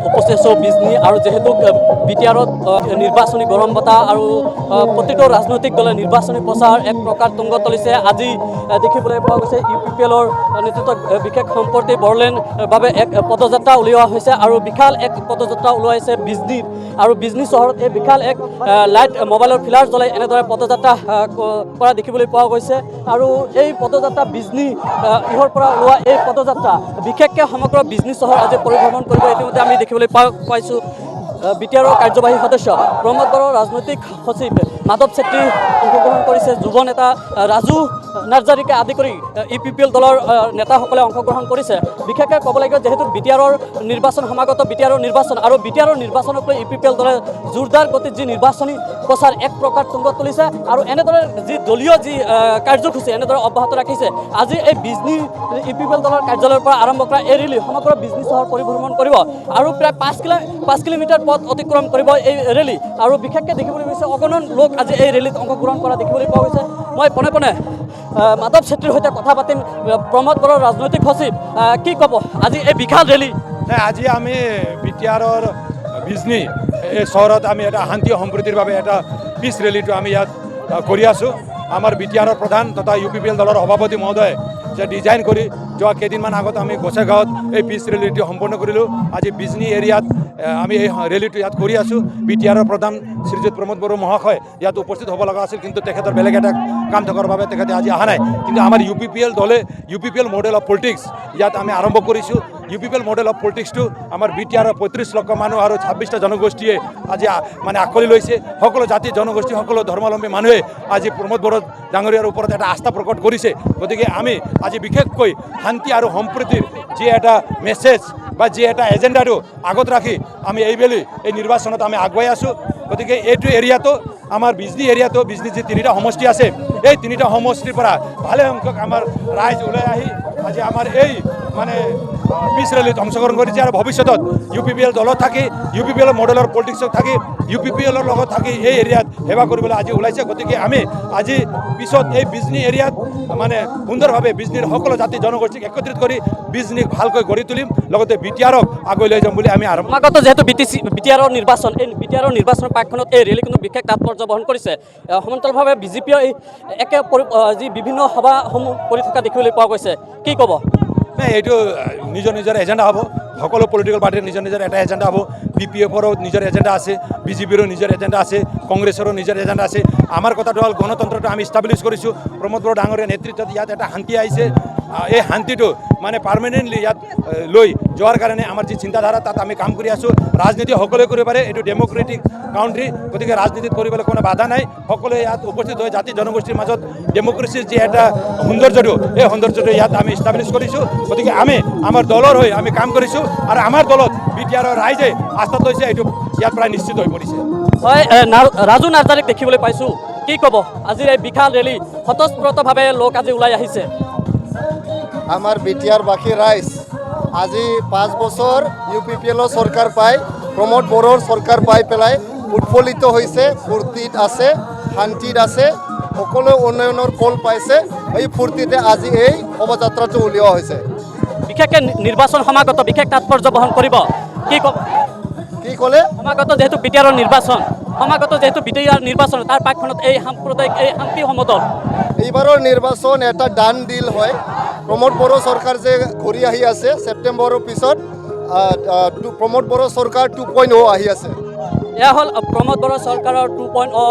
উপস্থিত আছোঁ বিজনী আৰু যেহেতু বিটিআৰত নিৰ্বাচনী গৰম বতাহ আৰু প্ৰতিটো ৰাজনৈতিক দলে নিৰ্বাচনী প্ৰচাৰ এক প্ৰকাৰ তুংগত তুলিছে। আজি দেখিবলৈ পোৱা গৈছে UPPLৰ নেতৃত্বত বিশেষ সম্পত্তি বৰলেন বাবে এক পদযাত্ৰা উলিওৱা হৈছে আৰু বিশাল এক পদযাত্ৰা উলিয়াইছে বিজনীত আৰু বিজনী চহৰত এই বিশাল এক লাইট মোবাইলৰ ফিলাৰ জ্বলাই এনেদৰে পদযাত্ৰা কৰা দেখিবলৈ পোৱা গৈছে। আৰু এই পদযাত্ৰা বিজনী ইহৰ পৰা ওলোৱা এই পদযাত্ৰা বিশেষকৈ সমগ্ৰ বিজনী চহৰ আজি পৰিভ্ৰমণ কৰিব ইতিমধ্যে আমি দেখিবলৈ পাইছোঁ। বিটিআৰৰ কাৰ্যবাহী সদস্য প্ৰমোদ বড়ো, ৰাজনৈতিক সচিব মাধৱ চেত্ৰী অংশগ্ৰহণ কৰিছে, যুৱ নেতা ৰাজু নাৰ্জাৰীকে আদি কৰি UPPL দলৰ নেতাসকলে অংশগ্ৰহণ কৰিছে। বিশেষকৈ ক'ব লাগিব যেহেতু বিটিআৰৰ নিৰ্বাচন সমাগত বিটিআৰৰ নিৰ্বাচন আৰু বিটিআৰৰ নিৰ্বাচনক লৈ UPPL দলে জোৰদাৰ গতিত যি নিৰ্বাচনী প্ৰচাৰ এক প্ৰকাৰ তুংগত তুলিছে আৰু এনেদৰে যি দলীয় যি কাৰ্যসূচী এনেদৰে অব্যাহত ৰাখিছে। আজি এই বিজনী UPPL দলৰ কাৰ্যালয়ৰ পৰা আৰম্ভ কৰা এই ৰেলী সমগ্ৰ বিজনী চহৰ পৰিভ্ৰমণ কৰিব আৰু প্ৰায় 5 কিলোমিটাৰ পথ অতিক্ৰম কৰিব এই ৰেলী আৰু বিশেষকৈ দেখিবলৈ গৈছে অগণন লোক আজি এই ৰেলীত অংশগ্ৰহণ কৰা দেখিবলৈ পোৱা গৈছে। মই পোনে পোনে মাধৱ চেত্ৰীৰ সৈতে কথা পাতিম। প্ৰমোদ বড়ো, ৰাজনৈতিক সচিব, কি ক'ব আজি এই বিশাল ৰেলী? আজি আমি বিটিআৰৰ বিজনী এই চহৰত আমি এটা শান্তি সম্প্ৰীতিৰ বাবে এটা পিচ ৰেলীটো আমি ইয়াত কৰি আছোঁ। আমাৰ বিটিআৰৰ প্ৰধান তথা UPPL দলৰ সভাপতি মহোদয়ে যে ডিজাইন কৰি যোৱা কেইদিনমান আগত আমি গোসাইগাঁৱত এই পিচ ৰেলীটো সম্পন্ন কৰিলোঁ। আজি বিজনী এৰিয়াত আমি এই ৰেলীটো ইয়াত কৰি আছোঁ। বিটিআৰৰ প্ৰধান শ্ৰীযুত প্ৰমোদ বড়ো মহাশয় ইয়াত উপস্থিত হ'ব লগা আছিল, কিন্তু তেখেতৰ বেলেগ এটা কাম থকাৰ বাবে তেখেতে আজি অহা নাই। কিন্তু আমাৰ UPPL দলে UPPL মডেল অফ পলিটিক্স ইয়াত আমি আৰম্ভ কৰিছোঁ। UPPL মডেল অফ পলিটিক্সটো আমাৰ বিটিআৰৰ 35 লক্ষ মানুহ আৰু 26টা জনগোষ্ঠীয়ে আজি মানে আঁকোৱালি লৈছে। সকলো জাতি জনগোষ্ঠী সকলো ধৰ্মাৱলম্বী মানুহে আজি প্ৰমোদ বড়ো ডাঙৰীয়াৰ ওপৰত এটা আস্থা প্ৰকট কৰিছে। গতিকে আমি আজি বিশেষকৈ শান্তি আৰু সম্প্ৰীতিৰ যি এটা মেছেজ বা যি এটা এজেণ্ডাটো আগত ৰাখি আমি এইবেলি এই নিৰ্বাচনত আমি আগুৱাই আছোঁ। গতিকে এইটো এৰিয়াটো আমাৰ বিজনী এৰিয়াটো বিজনী যি 3টা সমষ্টি আছে এই 3টা সমষ্টিৰ পৰা ভালে সংখ্যক আমাৰ ৰাইজ ওলাই আহি আজি আমাৰ এই মানে পিচ ৰেলীত অংশগ্ৰহণ কৰিছে আৰু ভৱিষ্যতত UPPL দলত থাকি UPPL মডেলৰ পলিটিক্সত থাকি UPPLৰ লগত থাকি এই এৰিয়াত সেৱা কৰিবলৈ আজি ওলাইছে। গতিকে আমি আজি পিছত এই বিজনী এৰিয়াত মানে সুন্দৰভাৱে বিজনীৰ সকলো জাতি জনগোষ্ঠীক একত্ৰিত কৰি বিজনীক ভালকৈ গঢ়ি তুলিম, লগতে বিটিআৰক আগুৱাই লৈ যাম বুলি আমি আৰম্ভ। সমাগত যেহেতু বিটিআৰৰ নিৰ্বাচন, এই বিটিআৰৰ নিৰ্বাচনৰ প্ৰাকখনত এই ৰেলী কিন্তু বিশেষ তাৎপৰ্য বহন কৰিছে। সমান্তৰালভাৱে BJPয়ে এই একে যি বিভিন্ন সভাসমূহ কৰি থকা দেখিবলৈ পোৱা গৈছে, কি ক'ব? এইটো নিজৰ নিজৰ এজেণ্ডা হ'ব। সকলো পলিটিকেল পাৰ্টিৰ নিজৰ নিজৰ এটা এজেণ্ডা হ'ব। PPFৰো নিজৰ এজেণ্ডা আছে, BJPৰো নিজৰ এজেণ্ডা আছে, কংগ্ৰেছৰো নিজৰ এজেণ্ডা আছে। আমাৰ কথাটো হ'ল গণতন্ত্ৰটো আমি ইষ্টাব্লিছ কৰিছোঁ। প্ৰমোদ বড়ো ডাঙৰীয়াৰ নেতৃত্বত ইয়াত এটা শান্তি আহিছে। এই শান্তিটো মানে পাৰ্মানেণ্টলি ইয়াত লৈ যোৱাৰ কাৰণে আমাৰ যি চিন্তাধাৰা তাত আমি কাম কৰি আছোঁ। ৰাজনীতি সকলোৱে কৰিব পাৰে, এইটো ডেম'ক্ৰেটিক কাউণ্ট্ৰি, গতিকে ৰাজনীতিত কৰিবলৈ কোনো বাধা নাই। সকলোৱে ইয়াত উপস্থিত হৈ জাতি জনগোষ্ঠীৰ মাজত ডেম'ক্ৰেচিৰ যি এটা সৌন্দৰ্যটো এই সৌন্দৰ্যটো ইয়াত আমি ইষ্টাব্লিছ কৰিছোঁ। গতিকে আমি আমাৰ দলৰ হৈ আমি কাম কৰিছোঁ আৰু আমাৰ দলত বিটিআৰৰ ৰাইজে আস্থাত লৈছে, এইটো ইয়াত প্ৰায় নিশ্চিত হৈ পৰিছে। হয়, ৰাজু নাৰ্জাৰীক দেখিবলৈ পাইছোঁ, কি ক'ব আজিৰ এই বিশাল ৰেলী? স্বতঃস্ফূৰ্তভাৱে লোক আজি ওলাই আহিছে। আমাৰ বিটিআৰবাসী ৰাইজ আজি 5 বছৰ UPPLৰ চৰকাৰ পাই প্ৰমোদ বড়োৰ চৰকাৰ পাই পেলাই উৎফুল্লিত হৈছে, ফূৰ্তিত আছে, শান্তিত আছে, সকলো উন্নয়নৰ ফল পাইছে। এই ফূৰ্তিতে আজি এই শোভাযাত্ৰাটো উলিওৱা হৈছে। বিশেষকৈ নিৰ্বাচন সমাগত বিশেষ তাৎপৰ্য বহন কৰিব, কি ক'ব? কি ক'লে? সমাগত যেহেতু বিটিআৰৰ নিৰ্বাচন, সমাগত যেহেতু বিটিআৰ নিৰ্বাচন তাৰ প্ৰাকখনত এই সাম্প্ৰদায়িক এই শান্তি সমদল। এইবাৰৰ নিৰ্বাচন এটা ডান ডিল হয়। প্ৰমোদ বড়ো চৰকাৰ যে ঘূৰি আহি আছে, ছেপ্টেম্বৰৰ পিছত প্ৰমোদ বড়ো চৰকাৰ 2.0 আহি আছে। এয়া হ'ল প্ৰমোদ বড়ো চৰকাৰৰ 2.0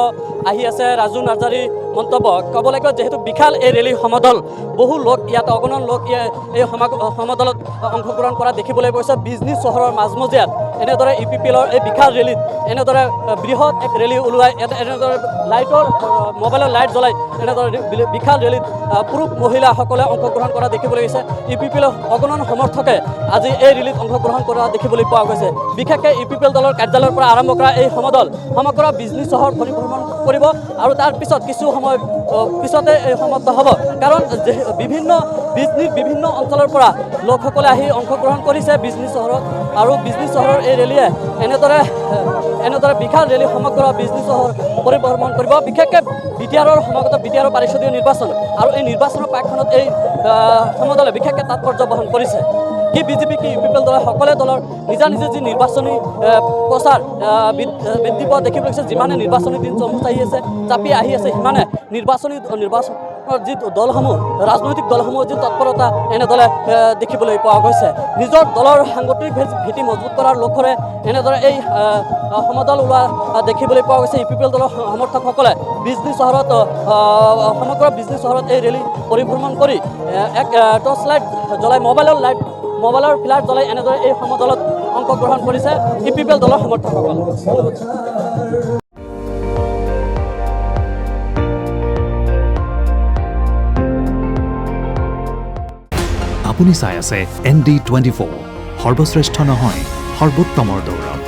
আহি আছে। ৰাজু নাৰ্জাৰী মন্তব্য। ক'ব লাগিব যেহেতু বিশাল এই ৰেলী সমদল, বহু লোক ইয়াত অগণন লোক এই সমদলত অংশগ্ৰহণ কৰা দেখিবলৈ পাইছে। বিজনী চহৰৰ মাজমজিয়াত এনেদৰে UPPLৰ এই বিশাল ৰেলীত এনেদৰে বৃহৎ এক ৰেলী ওলোৱাই এনেদৰে লাইটৰ মোবাইলৰ লাইট জ্বলাই এনেদৰে বিশাল ৰেলীত পুৰুষ মহিলাসকলে অংশগ্ৰহণ কৰা দেখিবলৈ গৈছে। UPPLৰ অগণন সমৰ্থকে আজি এই ৰেলীত অংশগ্ৰহণ কৰা দেখিবলৈ পোৱা গৈছে। বিশেষকৈ UPPL দলৰ কাৰ্যালয়ৰ পৰা আৰম্ভ কৰা এই সমদল সমগ্ৰ বিজনী চহৰ পৰিভ্ৰমণ কৰিব আৰু তাৰ পিছত কিছু সময় পিছতে এই সমাপ্ত হ'ব। কাৰণ বিভিন্ন বিজনীৰ বিভিন্ন অঞ্চলৰ পৰা লোকসকলে আহি অংশগ্ৰহণ কৰিছে বিজনী চহৰত আৰু বিজনী চহৰৰ এই ৰেলীয়ে এনেদৰে বিশাল ৰেলী সমগ্ৰ বিজনী চহৰ পৰিভ্ৰমণ কৰিব। বিশেষকৈ বিটিআৰৰ সমাগত বিটিআৰৰ পাৰিষদীয় নিৰ্বাচন আৰু এই নিৰ্বাচনৰ প্ৰাক্ষণত এই সমদলে বিশেষকৈ তাৎপৰ্য বহন কৰিছে। কি বিজেপি কি ইউপিপিএল দলে সকলো দলৰ নিজা নিজে যি নিৰ্বাচনী প্ৰচাৰ বৃদ্ধি পোৱা দেখিবলৈ পাইছে। যিমানে নিৰ্বাচনী দিন চমুচ আহি আছে চাপি আহি আছে সিমানে নিৰ্বাচনৰ যি দলসমূহ ৰাজনৈতিক দলসমূহৰ যি তৎপৰতা এনেদৰে দেখিবলৈ পোৱা গৈছে। নিজৰ দলৰ সাংগঠনিক ভেটি মজবুত কৰাৰ লক্ষ্যৰে এনেদৰে এই সমদল ওলোৱা দেখিবলৈ পোৱা গৈছে। ইউপিপিএল দলৰ সমৰ্থকসকলে বিজনী চহৰত সমগ্ৰ বিজনী চহৰত এই ৰেলী পৰিভ্ৰমণ কৰি এক টৰ্চ লাইট জ্বলাই মোবাইলৰ ফ্লাইট জ্বলাই এনেদৰে এই সমদলত অংশগ্ৰহণ কৰিছে ইউপিপিএল দলৰ সমৰ্থকসকল। আপুনি চাই আছে ND24 সৰ্বশ্ৰেষ্ঠ নহয় সৰ্বোত্তমৰ দৌৰ।